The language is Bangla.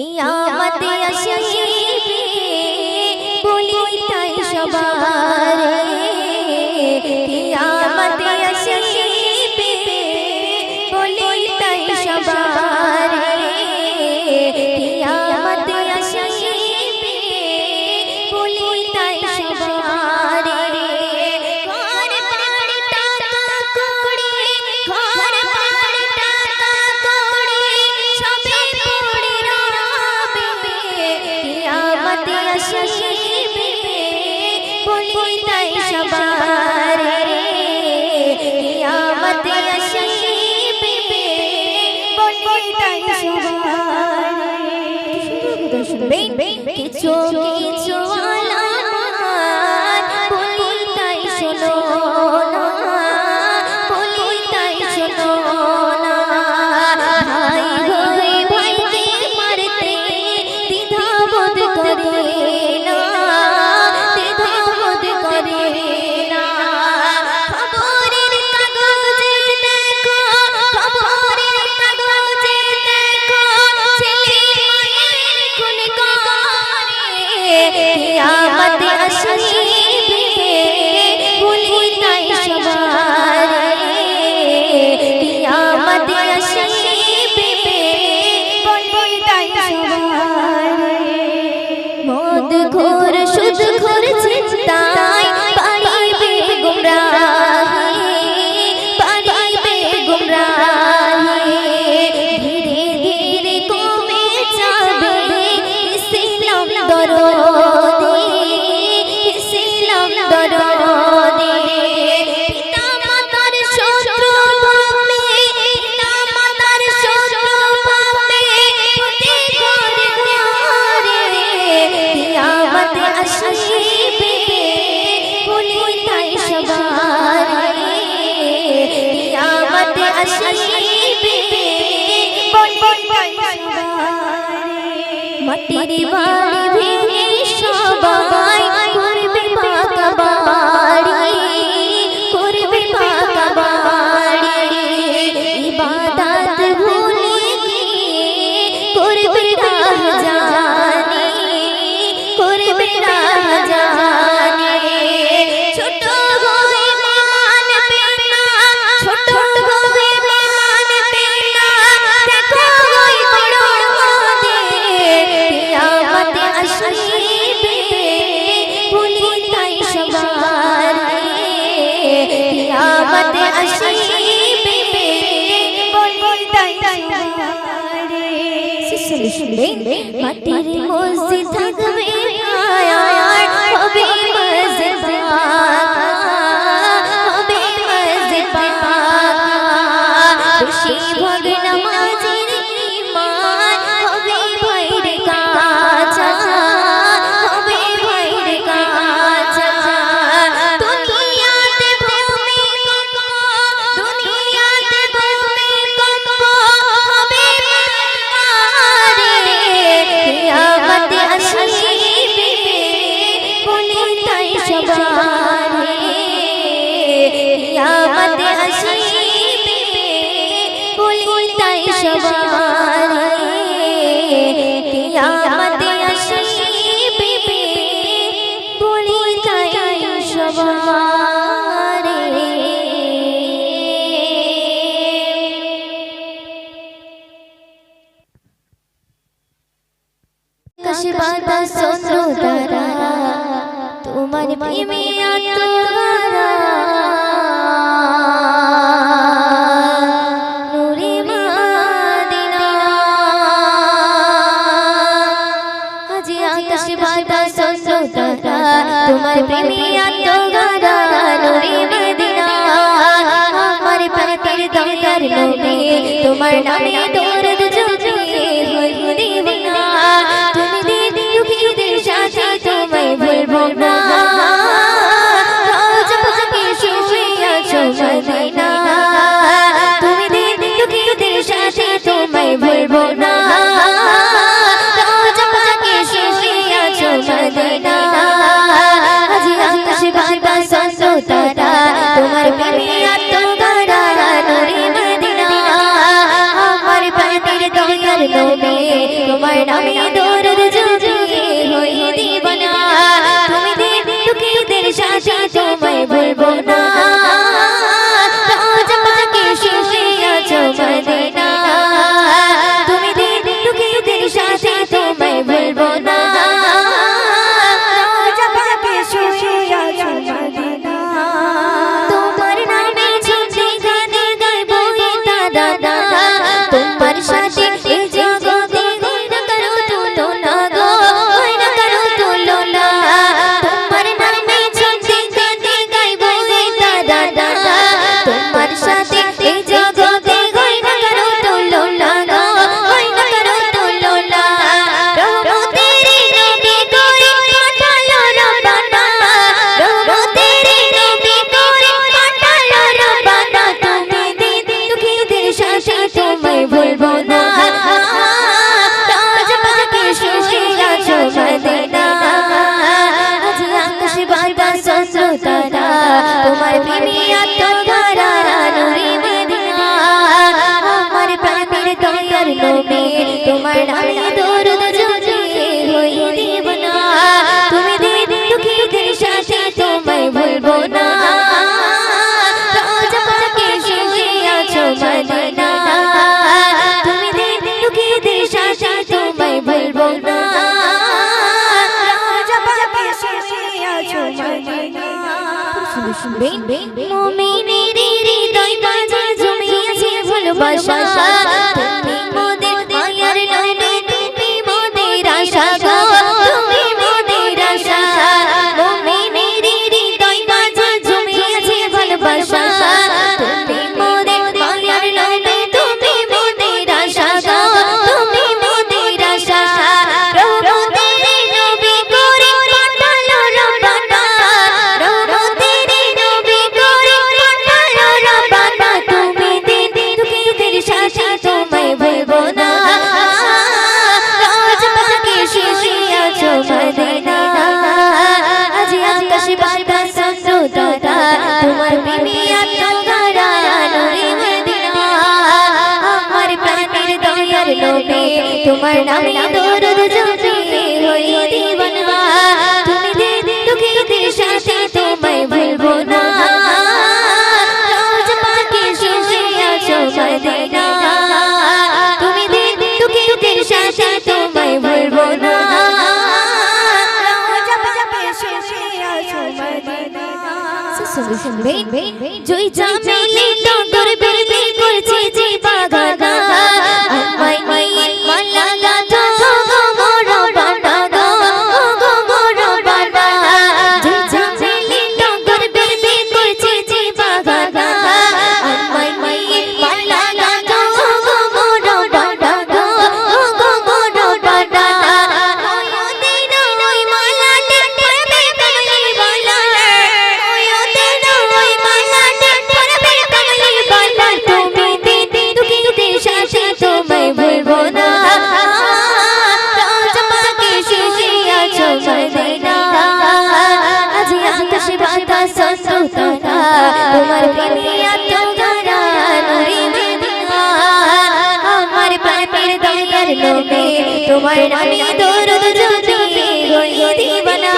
কিয়ামতে আসিবে বলি তাই সবারে, কিয়ামতে আসিবে বলি তাই সবারে, কিয়ামতে আসিবে বলি তাই সবারে। ঘর বাড়ি টাকা কড়ি, ঘর বাড়ি টাকা কড়ি সবে পড়ে রবে, কিয়ামতে আসিবে বলি তাই সবারে, কিয়ামতে আসিবে বলি তাই সবারে। কিছু কিছু আলামত বলি তাই শোনো না, বলি তাই শোনো না। ভাই ভাই ভাইকে মারতে দ্বিধাবোধ করে না, দ্বিধাবোধ করে না। খবরের কাগজে দেখো, খবরের কাগজে দেখো ছেলে মায়ের খুন করে, কিয়ামতে আসিবে বলি তাই সবারে, কিয়ামতে আসিবে বলি তাই সবারে। মদ ঘোর সুদ ঘোর চিন্তায় বাড়িবে গুমরাহি, বাড়িবে গুমরাহি। ধীরে ধীরে কমে যাবে ইসলাম দরদি, ইসলাম দরদি। পিতা মাতার শত্রু ভাবে, পিতা মাতার শত্রু ভাবে প্রতি ঘরে ঘরে, কিয়ামতে আসিবে বলি তাই সবারে, কিয়ামতে আসিবে বলি তাই সবারে। মাটির বাড়ি ভেঙে সবাই করবে পাকা বাড়ি, করবে পাকা বাড়ি। ইবাদত ভুলে গিয়ে করবে রাহজানি, করবে রাহজানি। ছোট হয়ে মানবে না, ছোট হয়ে মানবে না, দেখো ওই বড় ওদের, কিয়ামতে আসিবে বলি তাই সবারে, কিয়ামতে আসিবে বলি তাই সবারে। মাটির মসজিদ থাকবে আয়ার, হবে মসজিদ পাকা, হবে মসজিদ পাকা। বেশি ভাগ নামাজের ঈমান হবে ভাইর কাঁচা, হবে ভাইর কাঁচা। দুনিয়াতে ভূমিকম্প, দুনিয়াতে ভূমিকম্প হবে মারে, কিয়ামতে আসিবে বলি তাই সবারে, কিয়ামতে আসিবে বলি তাই সবারে, কিয়ামতে আসিবে বলি তাই সবারে। আকাশে বাতাস চন্দ্র তারা তোমার প্রেমে আত্মহারা, নূরে মদিনা। আজ আকাশে বাতাস চন্দ্র তারা তোমার প্রেমে আত্মহারা, নূরে মদিনা। আমার পাকের দয়ার নবী তোমার নামে দরদ জপে হই দিওয়ানা। তুমি দিন দুঃখীদের সাথে তোমায় ভুলবো না, রোজ পাকে শুয়ে আছো মদিনা। তুমি দিন দুঃখীদের সাথে তোমায় ভুলবো না, রোজ পাকে শুয়ে আছো মদিনা। আজ আকাশে বাতাস চন্দ্র তারা তোমার প্রেমে আত্মহারা, নূরে মদিনা। আমার দরুদ ঝরিয়ে হই দিওয়ানা তুমি দিন দুঃখীদের সাথী তোমায় ভুলবো না রোজা পাকে শুয়ে আছো মদিনা তুমি দিন দুঃখীদের সাথী তোমায় ভুলবো না রোজা পাকে শুয়ে আছো মদিনা তোমার নামে ঝুমঝি গানে গাইবো দাদা তোমার সাথে এই জগতে গয়না করো তুলনা গো গয়না করো তুলনা তোমার নামে ঝুমঝি গানে গাইবো দাদা তোমার সাথে এই জগতে গয়না করো তুলনা গো গয়না করো তুলনা রহমতের নবী করে পাঠালো রব্বানা রহমতের নবী করে পাঠালো রব্বানা তুমি দিন দুঃখীদের সাথে তোমায় ভুলবো না রোজা পাকে শুয়ে আছো মদিনা আজ আকাশ বাতাস চন্দ্র তারা তোমার প্রেমে আত্মধারা নূরে মদিনা আমার প্রাণের দয়ার নবী তোমার নামে দরুদ ঝরিয়ে হই দিওয়ানা তুমি দিন দুঃখীদের সাথে তোমায় ভুলবো না রোজা পাকে শুয়ে আছো মদিনা তুমি দিন দুঃখীদের সাথে তোমায় ভুলবো না রোজা পাকে শুয়ে আছো মদিনা মুমিনের হৃদয় মাঝে জমিয়েছে ভালোবাসা তুমি মোদের মায়ার নবী তুমি মোদের আশা গো তুমি মোদের আশা মুমিনের হৃদয় মাঝে জমিয়েছে ভালোবাসা তুমি মোদের মায়ার নবী তুমি মোদের আশা গো তুমি মোদের আশা রহমতের নবী করে পাঠালো রব্বানা রহমতের নবী করে পাঠালো রব্বানা তুমি দিন দুঃখীদের সাথে তোমায় ভুলবো না রোজা পাকে শুয়ে আছো মদিনা আজ আকাশ বাতাস চন্দ্র তারা তোমার প্রেমে আত্মধারা নূরে মদিনা আমার প্রাণের দয়ার নবী তোমার নামে দরুদ ঝরিয়ে হই দিওয়ানা তুমি দিন দুঃখীদের সাথে তোমায় ভুলবো না রোজা পাকে শুয়ে আছো মদিনা তুমি দিন দুঃখীদের সাথে তোমায় ভুলবো না রোজা পাকে শুয়ে আছো মদিনা শুনবে জয় জামিলি টগর বেরবে করছে যে বাগানা আমায় মায়ের মালা গাথো গো মোর বাবা গো মোর বাবা জয় জামিলি টগর বেরবে করছে যে বাগানা আমায় মায়ের মালা গাথো গো মোর বাবা গো মোর বাবা ওই দিন ওই মালাটা পরবে কমলি বালা ওই দিন ওই মালাটা পরবে কমলি বালা তুমি দিন দুঃখীদের সাথে তোমায় ভুলবো না রোজা পাকে শুয়ে আছো মদিনা আজ আকাশ বাতাস চন্দ্র তারা তোমার প্রেমে আত্মধারা নূরে মদিনা আমার প্রাণের দয়ার নবী তোমার নামে দরুদ ঝরিয়ে হই দিওয়ানা